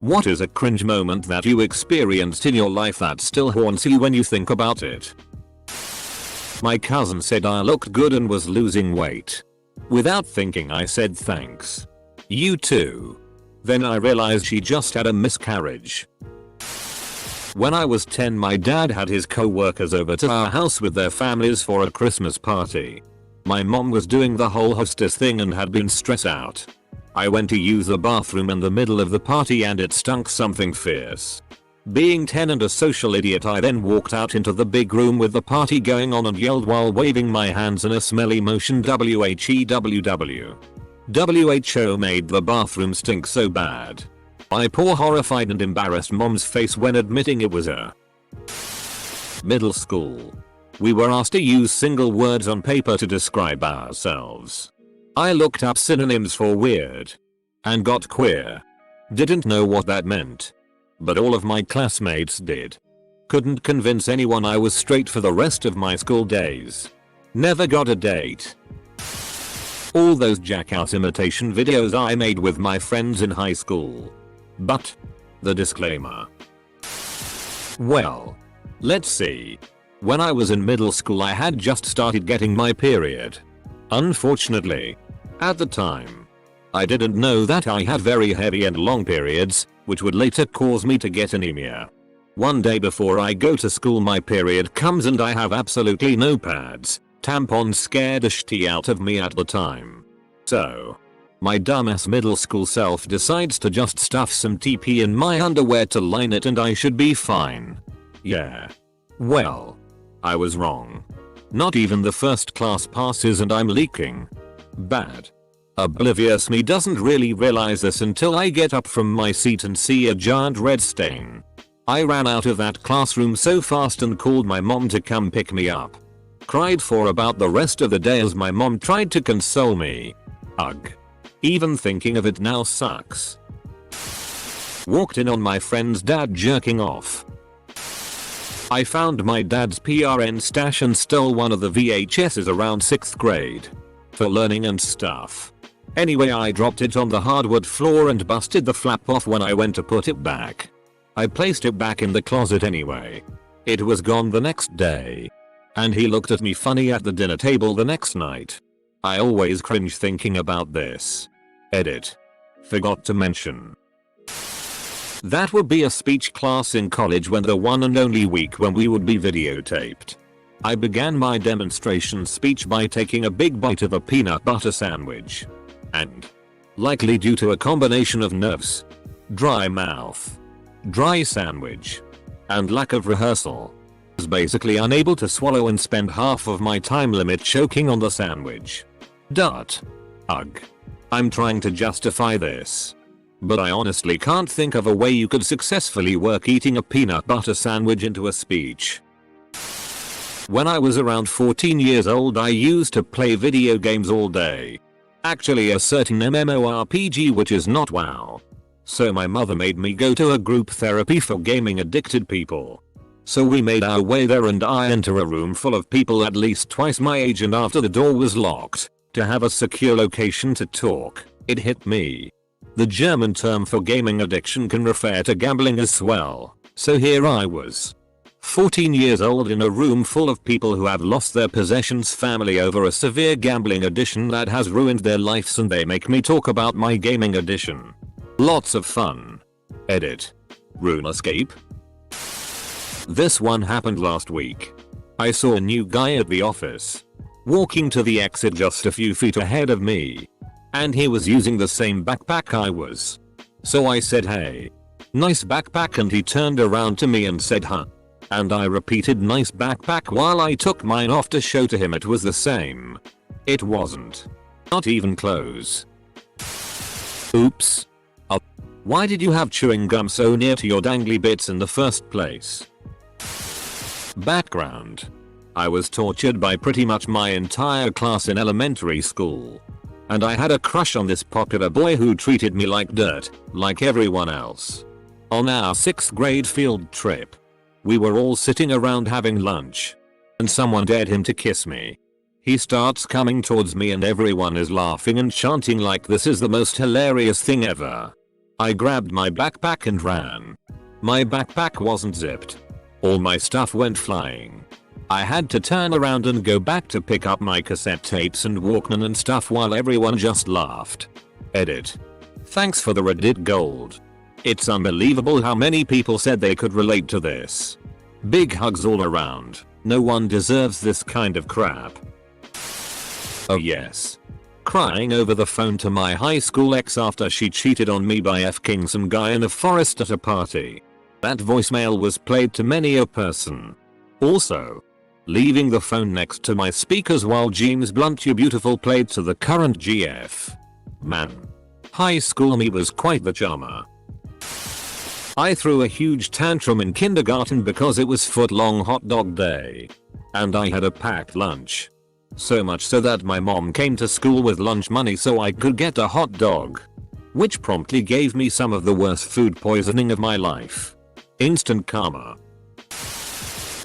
What is a cringe moment that you experienced in your life that still haunts you when you think about it? My cousin said I looked good and was losing weight. Without thinking I said thanks. You too. Then I realized she just had a miscarriage. When I was 10, my dad had his co-workers over to our house with their families for a Christmas party. My mom was doing the whole hostess thing and had been stressed out. I went to use the bathroom in the middle of the party and it stunk something fierce. Being 10 and a social idiot, I then walked out into the big room with the party going on and yelled while waving my hands in a smelly motion, WHEWW. WHO made the bathroom stink so bad. My poor horrified and embarrassed mom's face when admitting it was her. Middle school. We were asked to use single words on paper to describe ourselves. I looked up synonyms for weird and got queer. Didn't know what that meant. But all of my classmates did. Couldn't convince anyone I was straight for the rest of my school days. Never got a date. All those jackass imitation videos I made with my friends in high school. But the disclaimer. Well, let's see. When I was in middle school, I had just started getting my period. Unfortunately, at the time, I didn't know that I had very heavy and long periods, which would later cause me to get anemia. One day before I go to school, my period comes and I have absolutely no pads. Tampons scared the shitty out of me at the time. So, my dumbass middle school self decides to just stuff some TP in my underwear to line it and I should be fine. Yeah. Well, I was wrong. Not even the first class passes and I'm leaking. Bad. Oblivious me doesn't really realize this until I get up from my seat and see a giant red stain. I ran out of that classroom so fast and called my mom to come pick me up. Cried for about the rest of the day as my mom tried to console me. Ugh. Even thinking of it now sucks. Walked in on my friend's dad jerking off. I found my dad's PRN stash and stole one of the VHS's around 6th grade. For learning and stuff. Anyway, I dropped it on the hardwood floor and busted the flap off when I went to put it back. I placed it back in the closet anyway. It was gone the next day. And he looked at me funny at the dinner table the next night. I always cringe thinking about this. Edit. Forgot to mention. That would be a speech class in college when the one and only week when we would be videotaped. I began my demonstration speech by taking a big bite of a peanut butter sandwich. And, likely due to a combination of nerves, dry mouth, dry sandwich, and lack of rehearsal, was basically unable to swallow and spend half of my time limit choking on the sandwich. Ugh. I'm trying to justify this. But I honestly can't think of a way you could successfully work eating a peanut butter sandwich into a speech. When I was around 14 years old, I used to play video games all day. Actually, a certain MMORPG, which is not WoW. So my mother made me go to a group therapy for gaming addicted people. So we made our way there and I enter a room full of people at least twice my age, and after the door was locked, to have a secure location to talk, it hit me. The German term for gaming addiction can refer to gambling as well. So here I was. 14 years old in a room full of people who have lost their possessions, family over a severe gambling addiction that has ruined their lives, and they make me talk about my gaming addiction. Lots of fun. Edit. RuneScape. This one happened last week. I saw a new guy at the office. Walking to the exit just a few feet ahead of me. And he was using the same backpack I was. So I said, "Hey. Nice backpack," and he turned around to me and said, "Huh?" And I repeated, "Nice backpack," while I took mine off to show to him it was the same. It wasn't. Not even close. Oops. Why did you have chewing gum so near to your dangly bits in the first place? Background. I was tortured by pretty much my entire class in elementary school. And I had a crush on this popular boy who treated me like dirt, like everyone else. On our 6th grade field trip, we were all sitting around having lunch. And someone dared him to kiss me. He starts coming towards me and everyone is laughing and chanting like this is the most hilarious thing ever. I grabbed my backpack and ran. My backpack wasn't zipped. All my stuff went flying. I had to turn around and go back to pick up my cassette tapes and Walkman and stuff while everyone just laughed. Edit. Thanks for the Reddit gold. It's unbelievable how many people said they could relate to this. Big hugs all around. No one deserves this kind of crap. Oh yes. Crying over the phone to my high school ex after she cheated on me by f-king some guy in a forest at a party. That voicemail was played to many a person. Also, leaving the phone next to my speakers while James Blunt You Beautiful played to the current GF. Man. High school me was quite the charmer. I threw a huge tantrum in kindergarten because it was foot-long hot dog day. And I had a packed lunch. So much so that my mom came to school with lunch money so I could get a hot dog. Which promptly gave me some of the worst food poisoning of my life. Instant karma.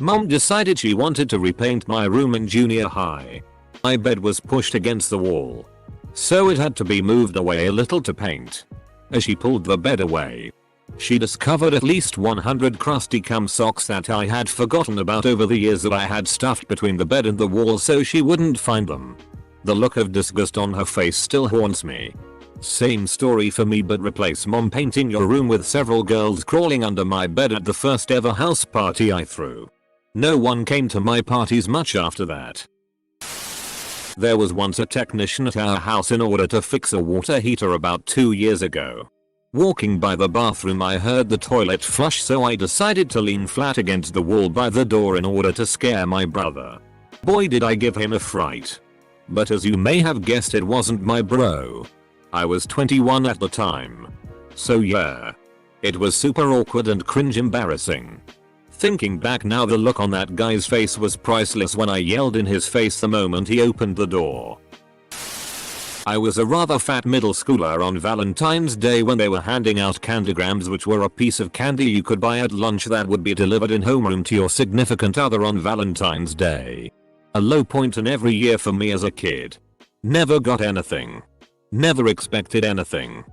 Mom decided she wanted to repaint my room in junior high. My bed was pushed against the wall. So it had to be moved away a little to paint. As she pulled the bed away, she discovered at least 100 crusty cum socks that I had forgotten about over the years that I had stuffed between the bed and the wall so she wouldn't find them. The look of disgust on her face still haunts me. Same story for me, but replace mom painting your room with several girls crawling under my bed at the first ever house party I threw. No one came to my parties much after that. There was once a technician at our house in order to fix a water heater about 2 years ago. Walking by the bathroom I heard the toilet flush, so I decided to lean flat against the wall by the door in order to scare my brother. Boy did I give him a fright. But as you may have guessed, it wasn't my bro. I was 21 at the time. So yeah. It was super awkward and cringe embarrassing. Thinking back now, the look on that guy's face was priceless when I yelled in his face the moment he opened the door. I was a rather fat middle schooler on Valentine's Day when they were handing out candygrams, which were a piece of candy you could buy at lunch that would be delivered in homeroom to your significant other on Valentine's Day. A low point in every year for me as a kid. Never got anything. Never expected anything.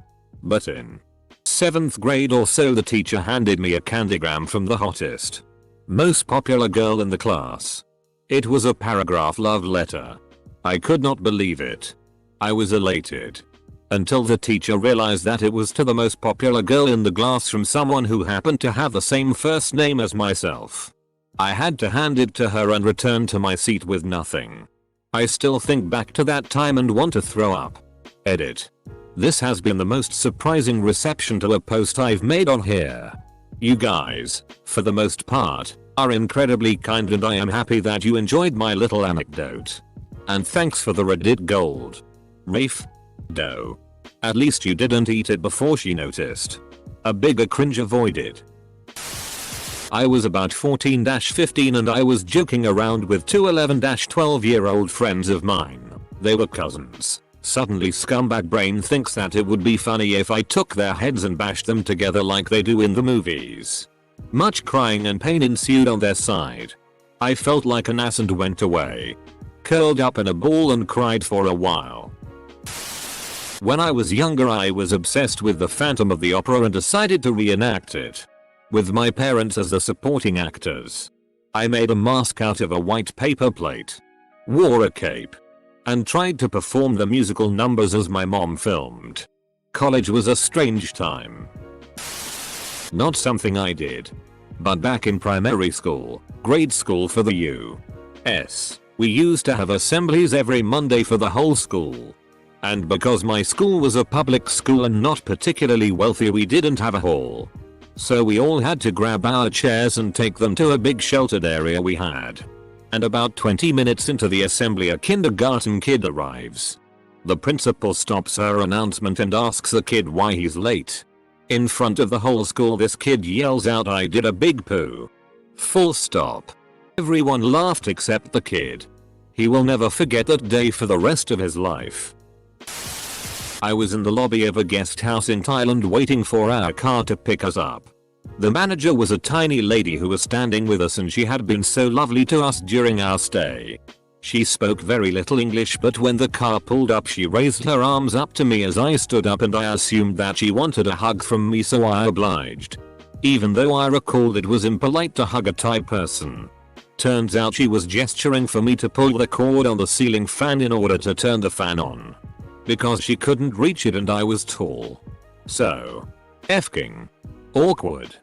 But in 7th grade or so, the teacher handed me a candygram from the hottest, most popular girl in the class. It was a paragraph love letter. I could not believe it. I was elated. Until the teacher realized that it was to the most popular girl in the class from someone who happened to have the same first name as myself. I had to hand it to her and return to my seat with nothing. I still think back to that time and want to throw up. Edit. This has been the most surprising reception to a post I've made on here. You guys, for the most part, are incredibly kind, and I am happy that you enjoyed my little anecdote. And thanks for the Reddit gold. Rafe? Dough. At least you didn't eat it before she noticed. A bigger cringe avoided. I was about 14-15 and I was joking around with two 11-12-year-old friends of mine. They were cousins. Suddenly scumbag brain thinks that it would be funny if I took their heads and bashed them together like they do in the movies. Much crying and pain ensued on their side. I felt like an ass and went away. Curled up in a ball and cried for a while. When I was younger, I was obsessed with the Phantom of the Opera and decided to reenact it. With my parents as the supporting actors. I made a mask out of a white paper plate. Wore a cape. And tried to perform the musical numbers as my mom filmed. College was a strange time. Not something I did. But back in primary school, grade school for the U.S., we used to have assemblies every Monday for the whole school. And because my school was a public school and not particularly wealthy, we didn't have a hall. So we all had to grab our chairs and take them to a big sheltered area we had. And about 20 minutes into the assembly, a kindergarten kid arrives. The principal stops her announcement and asks the kid why he's late. In front of the whole school, this kid yells out, "I did a big poo." Full stop. Everyone laughed except the kid. He will never forget that day for the rest of his life. I was in the lobby of a guest house in Thailand waiting for our car to pick us up. The manager was a tiny lady who was standing with us, and she had been so lovely to us during our stay. She spoke very little English, but when the car pulled up she raised her arms up to me as I stood up, and I assumed that she wanted a hug from me, so I obliged. Even though I recalled it was impolite to hug a Thai person. Turns out she was gesturing for me to pull the cord on the ceiling fan in order to turn the fan on. Because she couldn't reach it and I was tall. So, effing awkward.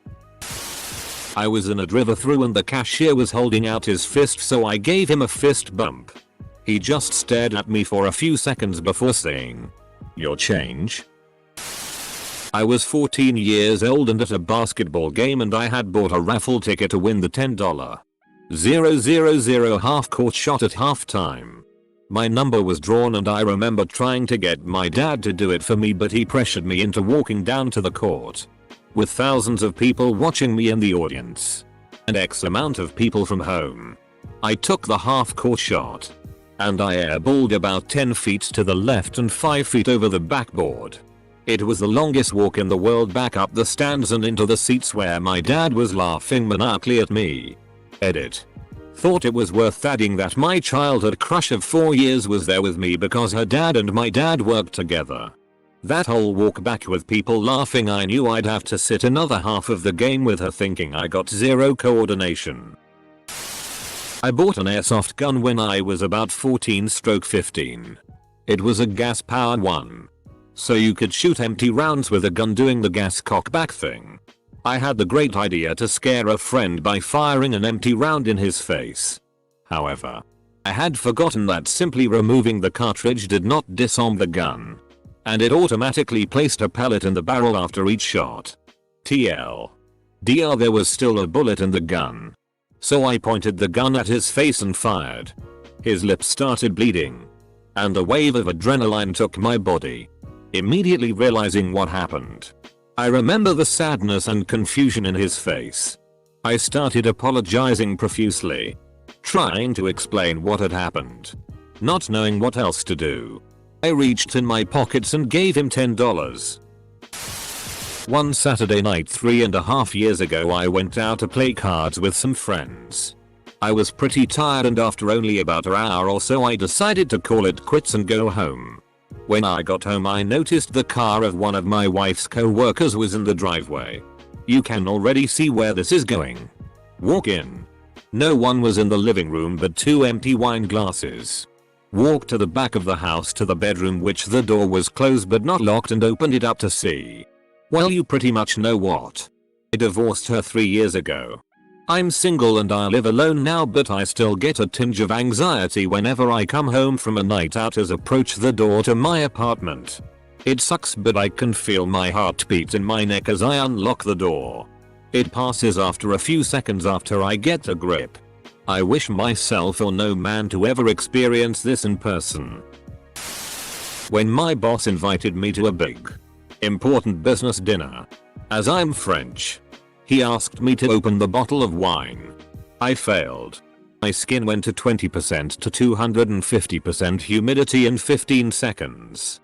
I was in a drive-thru and the cashier was holding out his fist, so I gave him a fist bump. He just stared at me for a few seconds before saying, "Your change?" I was 14 years old and at a basketball game, and I had bought a raffle ticket to win the $10,000 half-court shot at halftime. My number was drawn and I remember trying to get my dad to do it for me, but he pressured me into walking down to the court. With thousands of people watching me in the audience. And X amount of people from home. I took the half-court shot. And I airballed about 10 feet to the left and 5 feet over the backboard. It was the longest walk in the world back up the stands and into the seats, where my dad was laughing maniacally at me. Edit. Thought it was worth adding that my childhood crush of 4 years was there with me because her dad and my dad worked together. That whole walk back with people laughing, I knew I'd have to sit another half of the game with her thinking I got zero coordination. I bought an airsoft gun when I was about 14/15. It was a gas powered one. So you could shoot empty rounds with a gun doing the gas cockback thing. I had the great idea to scare a friend by firing an empty round in his face. However, I had forgotten that simply removing the cartridge did not disarm the gun. And it automatically placed a pellet in the barrel after each shot. TLDR, there was still a bullet in the gun. So I pointed the gun at his face and fired. His lips started bleeding. And a wave of adrenaline took my body. Immediately realizing what happened, I remember the sadness and confusion in his face. I started apologizing profusely. Trying to explain what had happened. Not knowing what else to do. I reached in my pockets and gave him $10. One Saturday night 3.5 years ago, I went out to play cards with some friends. I was pretty tired, and after only about an hour or so I decided to call it quits and go home. When I got home I noticed the car of one of my wife's co-workers was in the driveway. You can already see where this is going. Walk in. No one was in the living room but 2 empty wine glasses. Walked to the back of the house to the bedroom, which the door was closed but not locked, and opened it up to see. Well, you pretty much know what. I divorced her 3 years ago. I'm single and I live alone now, but I still get a tinge of anxiety whenever I come home from a night out as approach the door to my apartment. It sucks, but I can feel my heartbeat in my neck as I unlock the door. It passes after a few seconds after I get a grip. I wish myself or no man to ever experience this in person. When my boss invited me to a big, important business dinner. As I'm French, he asked me to open the bottle of wine. I failed. My skin went to 20% to 250% humidity in 15 seconds.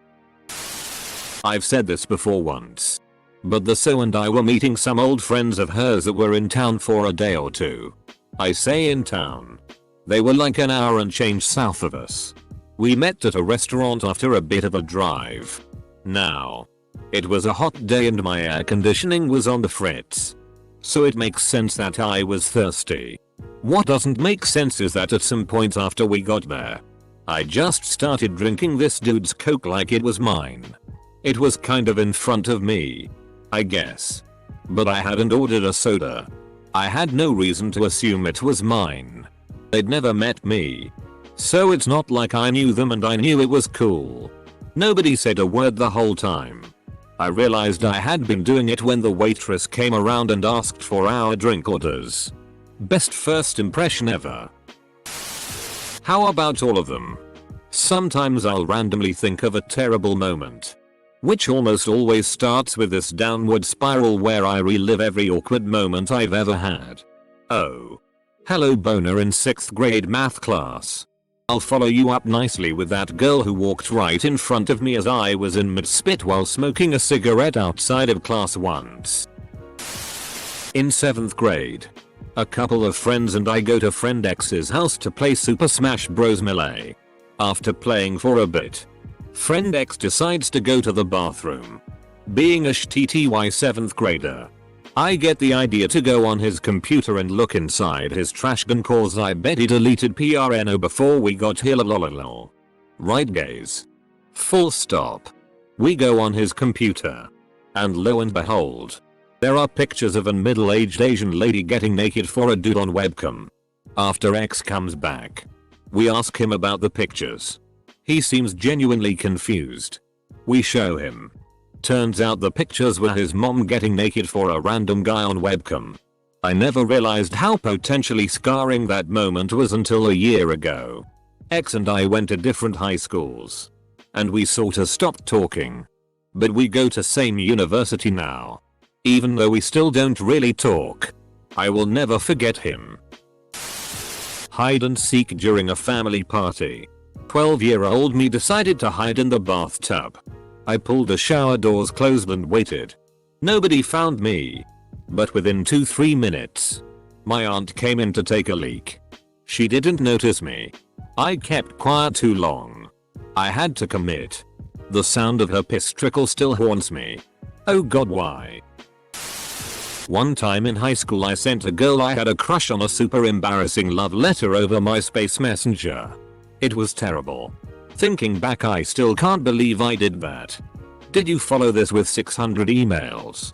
I've said this before once. But the So and I were meeting some old friends of hers that were in town for a day or two. I say in town. They were like an hour and change south of us. We met at a restaurant after a bit of a drive. Now, it was a hot day and my air conditioning was on the fritz. So it makes sense that I was thirsty. What doesn't make sense is that at some point after we got there, I just started drinking this dude's Coke like it was mine. It was kind of in front of me, I guess. But I hadn't ordered a soda. I had no reason to assume it was mine. They'd never met me. So it's not like I knew them and I knew it was cool. Nobody said a word the whole time. I realized I had been doing it when the waitress came around and asked for our drink orders. Best first impression ever. How about all of them? Sometimes I'll randomly think of a terrible moment, which almost always starts with this downward spiral where I relive every awkward moment I've ever had. Oh. Hello boner in 6th grade math class. I'll follow you up nicely with that girl who walked right in front of me as I was in mid-spit while smoking a cigarette outside of class once. In 7th grade. A couple of friends and I go to friend X's house to play Super Smash Bros. Melee. After playing for a bit, friend X decides to go to the bathroom. Being a shitty 7th grader, I get the idea to go on his computer and look inside his trash can cause I bet he deleted PRNO before we got here lololol. Right guys? Full stop. We go on his computer. And lo and behold, there are pictures of a middle-aged Asian lady getting naked for a dude on webcam. After X comes back, we ask him about the pictures. He seems genuinely confused. We show him. Turns out the pictures were his mom getting naked for a random guy on webcam. I never realized how potentially scarring that moment was until a year ago. X and I went to different high schools. And we sorta stopped talking. But we go to same university now. Even though we still don't really talk. I will never forget him. Hide and seek during a family party. 12-year-old me decided to hide in the bathtub. I pulled the shower doors closed and waited. Nobody found me. But within 2-3 minutes, my aunt came in to take a leak. She didn't notice me. I kept quiet too long. I had to commit. The sound of her piss trickle still haunts me. Oh god, why? One time in high school I sent a girl I had a crush on a super embarrassing love letter over MySpace Messenger. It was terrible. Thinking back I still can't believe I did that. Did you follow this with 600 emails?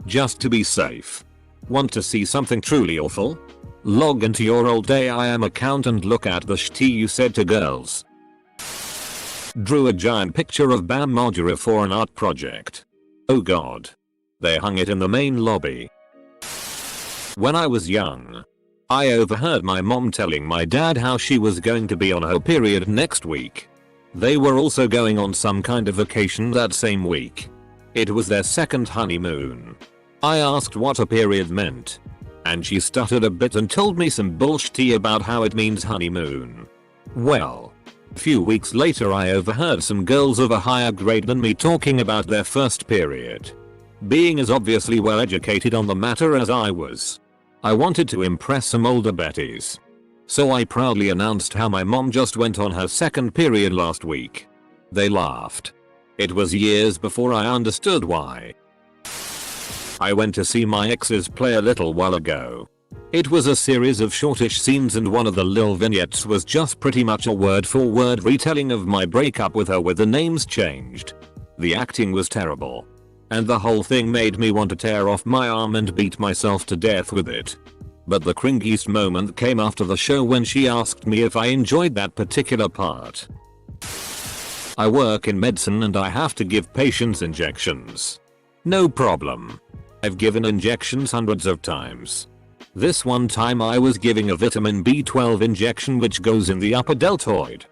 Just to be safe. Want to see something truly awful? Log into your old AIM account and look at the shitty you said to girls. Drew a giant picture of Bam Margera for an art project. Oh god. They hung it in the main lobby. When I was young, I overheard my mom telling my dad how she was going to be on her period next week. They were also going on some kind of vacation that same week. It was their second honeymoon. I asked what a period meant. And she stuttered a bit and told me some bullshit about how it means honeymoon. Well, a few weeks later I overheard some girls of a higher grade than me talking about their first period. Being as obviously well educated on the matter as I was, I wanted to impress some older betties. So I proudly announced how my mom just went on her second period last week. They laughed. It was years before I understood why. I went to see my ex's play a little while ago. It was a series of shortish scenes and one of the lil vignettes was just pretty much a word-for-word retelling of my breakup with her with the names changed. The acting was terrible. And the whole thing made me want to tear off my arm and beat myself to death with it. But the cringiest moment came after the show when she asked me if I enjoyed that particular part. I work in medicine and I have to give patients injections. No problem. I've given injections hundreds of times. This one time I was giving a vitamin B12 injection which goes in the upper deltoid.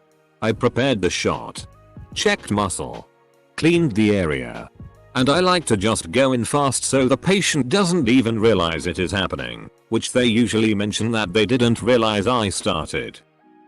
I prepared the shot. Checked muscle. Cleaned the area. And I like to just go in fast so the patient doesn't even realize it is happening, which they usually mention that they didn't realize I started.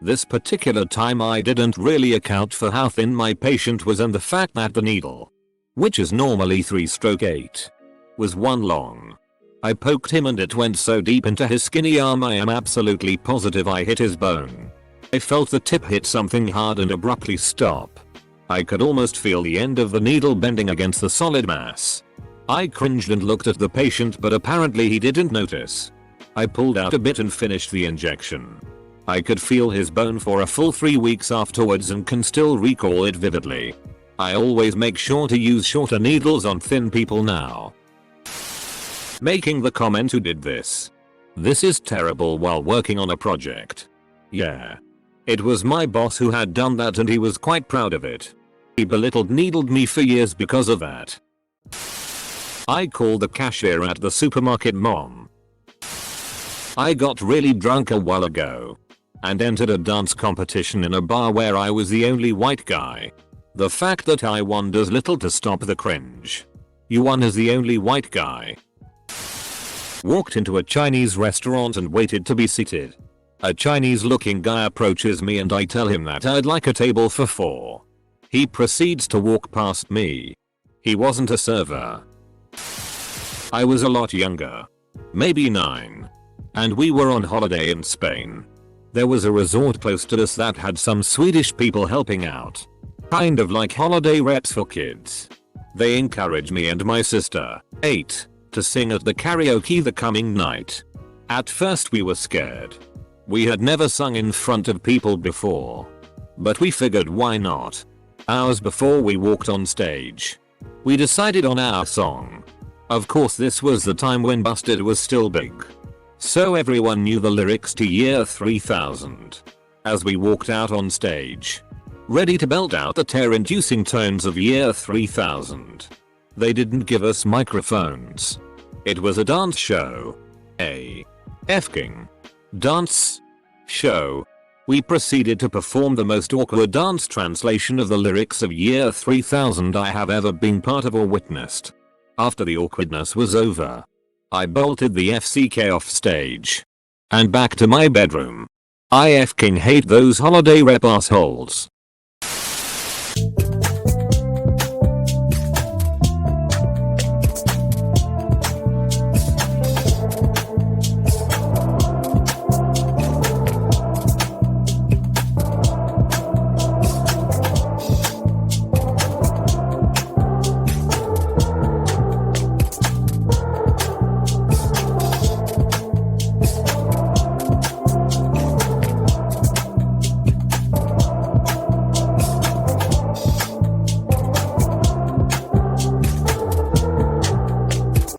This particular time I didn't really account for how thin my patient was and the fact that the needle, which is normally 3/8, was 1 long. I poked him and it went so deep into his skinny arm I am absolutely positive I hit his bone. I felt the tip hit something hard and abruptly stop. I could almost feel the end of the needle bending against the solid mass. I cringed and looked at the patient but apparently he didn't notice. I pulled out a bit and finished the injection. I could feel his bone for a full 3 weeks afterwards and can still recall it vividly. I always make sure to use shorter needles on thin people now. Making the comment who did this. This is terrible while working on a project. Yeah. It was my boss who had done that and he was quite proud of it. He needled me for years because of that. I called the cashier at the supermarket mom. I got really drunk a while ago. And entered a dance competition in a bar where I was the only white guy. The fact that I won does little to stop the cringe. You won as the only white guy. Walked into a Chinese restaurant and waited to be seated. A Chinese looking guy approaches me and I tell him that I'd like a table for 4. He proceeds to walk past me. He wasn't a server. I was a lot younger. Maybe 9. and we were on holiday in Spain. There was a resort close to us that had some Swedish people helping out. Kind of like holiday reps for kids. They encouraged me and my sister, 8, to sing at the karaoke the coming night. At first we were scared. We had never sung in front of people before. But we figured why not. Hours before we walked on stage, we decided on our song. Of course this was the time when Busted was still big. So everyone knew the lyrics to Year 3000. As we walked out on stage, ready to belt out the terror-inducing tones of Year 3000, they didn't give us microphones. It was a dance show. A F-king dance show. We proceeded to perform the most awkward dance translation of the lyrics of Year 3000 I have ever been part of or witnessed. After the awkwardness was over, I bolted the FCK off stage and back to my bedroom. I f-king hate those holiday rep assholes.